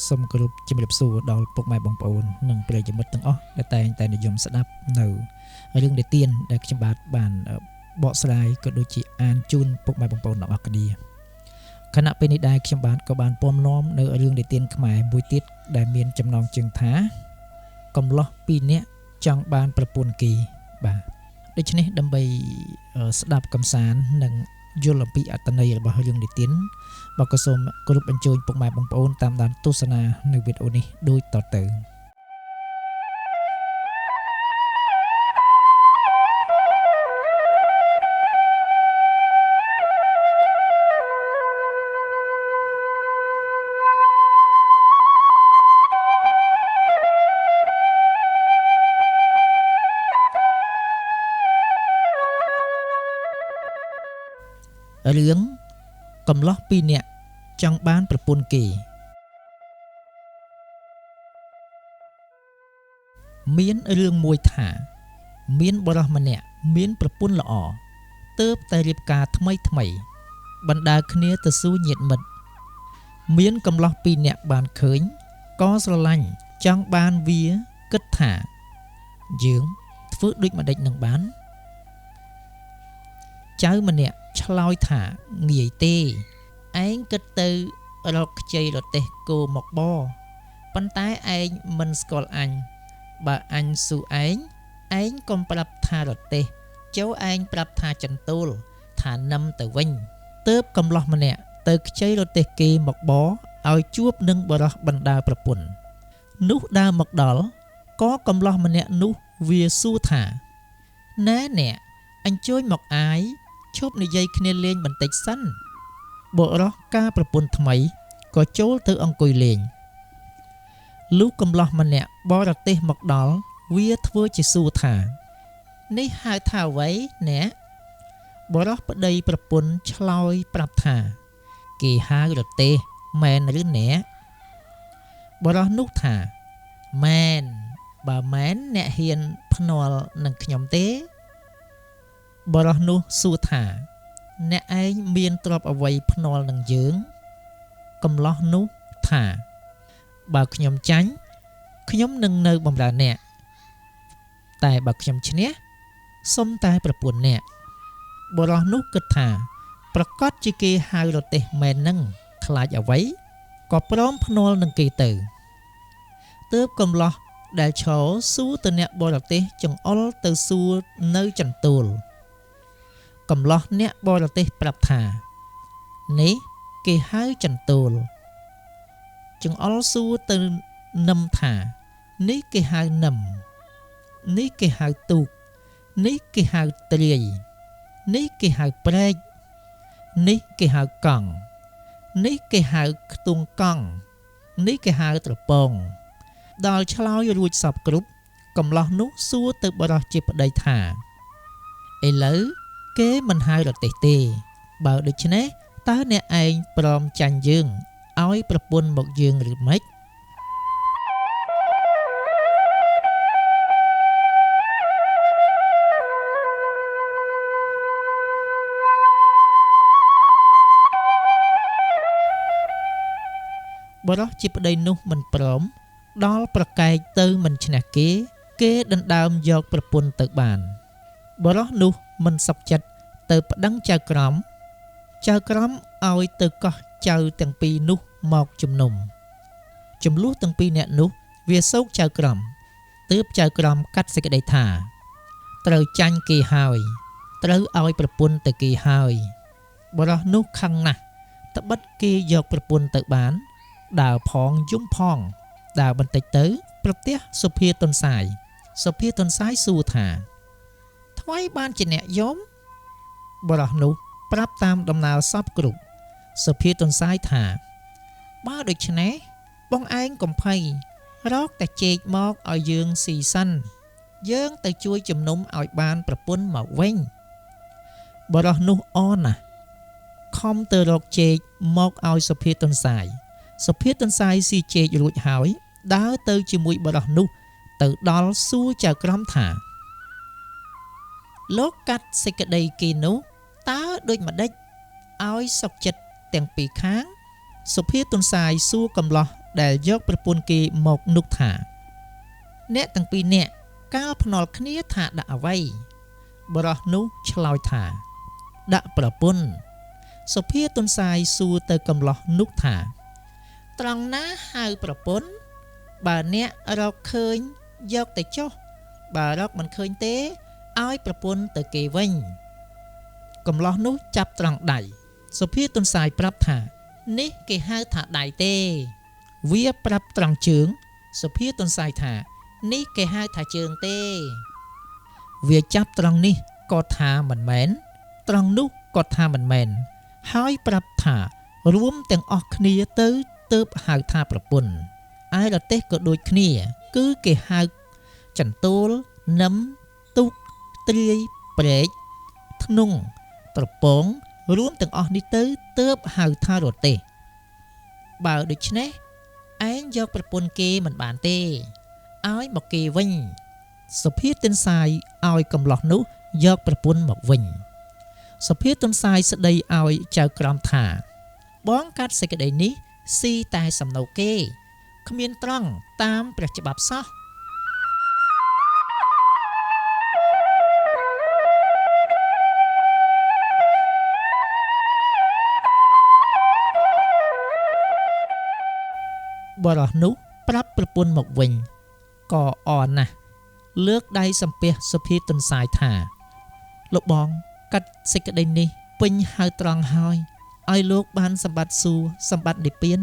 សូមគោរពជំរាបសួរដល់ពុកម៉ែបងប្អូននិងប្រិយមិត្តទាំងអស់ដែលតែងតែនិយមស្ដាប់នៅរឿងនិទានដែលខ្ញុំបាទបានបកស្រាយក៏ដូចជាអានជូនពុកម៉ែបងប្អូនទាំងអស់គ្នាខណៈពេលនេះដែរខ្ញុំបាទក៏បានពំនាំនៅរឿងនិទានខ្មែរមួយទៀតដែលមានចំណងជើងថាកំឡោះពីរនាក់ចង់បានប្រពន្ធគីបាទដូច្នេះដើម្បីស្ដាប់កំសាន្តនិងយល់អំពីអត្ថន័យរបស់រឿងនិទានបាទក៏សូមគោរពអញ្ជើញពុកម៉ែបងប្អូនតាមដានទស្សនានៅវីដេអូនេះដូចតទៅរឿងកំឡោះពីរនាក់ចង់បានប្រពន្ធគេមានរឿងមួយថាមានបុរសម្នាក់មានប្រពន្ធល្អទើបតែរៀបការថ្មីបណ្ដាគ្នាទៅសួរញាតិមិត្តមានកំឡោះពីរនាក់បានឃើញក៏ស្រឡាញ់ចង់បានវាគិតថាយើងធ្វើដូចម្ដេចនឹងបានចៅម្នាក់ឆ្លើយថាងាយទេឯងគិតទៅរកខ្ចីរទេសគោមកបប៉ុន្តែឯងមិនស្គាល់អញបើអញសួរឯងកុំប្រាប់ថារទេសចូលឯងប្រាប់ថាចន្ទូលថានឹមទៅវិញទើបកំឡោះម្នាក់ទៅខ្ចីរទេសគេមកបឲ្យជួបនឹងបរោះបណ្ដាប្រពន្ធនោះដើរមកដល់ក៏កំឡោះម្នាក់នោះវាសួរថាណែអ្នកអញ្ជើញមកអាយឈប់និយាយគ្នាលេងបន្តិចសិនបរោះការប្រពន្ធថ្មីក៏ចូលទៅអង្គុយលេងលុះកំឡោះម្នាក់បរទេសមកដល់វាធ្វើជាសួរថានេះហៅថាអ្វីអ្នកបរោះប្តីប្រពន្ធឆ្លើយប្រាប់ថាគេហៅរទេសមែនឬអ្នកបរោះនោះថាមែនបើមែនអ្នកហ៊ានភ្នាល់នឹងខ្ញុំទេបរោះនោះសួរថាអ្នកឯងមានទ្រព្យអ្វីភ្នាល់នឹងយើងកំឡោះនោះថាបើខ្ញុំចាញ់ខ្ញុំនឹងនៅបម្រើអ្នកតែបើខ្ញុំឈ្នះសុំតែប្រពន្ធអ្នកបរោះនោះគិតថាប្រកាសជាគេហៅរទេសមែននឹងខ្លាចអ្វីក៏ព្រមភ្នាល់នឹងគេទៅទើបកំឡោះដែលឈរសួរទៅអ្នកបរទេសចង្អុលទៅសួរនៅចន្ទូលកំឡោះអ្នកបរទេសប្រាប់ថានេះគេហៅចន្ទូលចង្អុលសួរទៅនឹមថានេះគេហៅនឹមនេះគេហៅទូកនេះគេហៅត្រាយនេះគេហៅព្រែកនេះគេហៅកង់នេះគេហៅខ្ទង់កង់នេះគេហៅត្រពងដល់ឆ្លើយរួចសពគ្រប់កំឡោះនោះសួរទៅបរោះជាប្តីថាឥឡូវគេមិនហៅរទេសទេបើដូច្នេះតើអ្នកឯងព្រមចាញ់យើងឲ្យប្រពន្ធមកយើងឬម៉េចបរោះជាប្តីនោះមិនព្រមដល់ប្រកែកទៅមិនឈ្នះគេដណ្ដើមយកប្រពន្ធទៅបានបរោះនោះមិនសុខចិត្តទៅប្តឹងចៅក្រមឲ្យទៅកោះចៅទាំងពីរនោះមកជំនុំចំនួនទាំងពីរនាក់នោះវាសោកចៅក្រមទើបចៅក្រមកាត់សេចក្តីថាត្រូវចាញ់គេហើយត្រូវឲ្យប្រពន្ធទៅគេហើយបរោះនោះខឹងណាស់ត្បិតគេយកប្រពន្ធទៅបានដើរផងយំផងដើរបន្តិចទៅប្រទះសុភាទន្សាយសួរថាថ្មីបានជាអ្នកយំបរោះនោះប្រាប់តាមដំណើរសពគ្រប់សុភាទន្សាយថាបើដូច្នេះបងឯងកំភៃរកតែជែកមកឲ្យយើងស៊ីសិនយើងទៅជួយជំនុំឲ្យបានប្រពន្ធមកវិញបរោះនោះអរណាស់ខំទៅរកជែកមកឲ្យសុភាទន្សាយស៊ីជែករួចហើយដើរទៅជាមួយបរោះនោះទៅដល់សួរចៅក្រមថាលោកកាត់សេចក្តីគេនោះតើដូចម្ដេចឲ្យសុខចិត្តទាំងពីរខាងសុភាទន្សាយសួរកំឡោះ ដែលយកប្រពន្ធគេមកនុកថាអ្នកទាំងពីរនាក់កាលភ្នាល់គ្នាថាដាក់អ្វីបរោះនោះឆ្លើយថាដាក់ប្រពន្ធសុភាទន្សាយសួរទៅកំឡោះនុកថាត្រង់ណាហៅប្រពន្ធបើអ្នករកឃើញយកទៅចុះបើរកមិនឃើញទេឲ្យប្រពន្ធទៅគេវិញកំឡោះនោះចាប់ត្រង់ដៃសុភាទន្សាយប្រាប់ថានេះគេហៅថាដៃទេវាប្រាប់ត្រង់ជើងសុភាទន្សាយថានេះគេហៅថាជើងទេវាចាប់ត្រង់នេះក៏ថាមិនមែនត្រង់នោះក៏ថាមិនមែនហើយប្រាប់ថារួមទាំងអស់គ្នាទៅទើបហៅថាប្រពន្ធឯរទេះក៏ដូចគ្នាគឺគេហៅចន្ទោលនឹមទូកត្រាយព្រែកធ្នង់ត្រពងរួមទាំងអស់នេះទៅទើបហៅថារទេះបើដូច្នេះឯងយកប្រពន្ធគេមិនបានទេឲ្យមកគេវិញសុភាទន្សាយឲ្យកំឡោះនោះយកប្រពន្ធមកវិញសុភាទន្សាយស្ដីឲ្យចៅក្រមថាបងកាត់សេចក្តីនេះស៊ីតែសំណូកគេគ្មានត្រង់តាមព្រះច្បាប់សោះបរោះនោះប្រាប់ប្រពន្ធមកវិញក៏អរណាស់លើកដៃសំពះសុភាទន្សាយថាលោកបងកាត់សេចក្តីនេះពេញហៅត្រង់ហើយឲ្យលោកបានសម្បត្តិសួគ៌សម្បត្តិនិព្វាន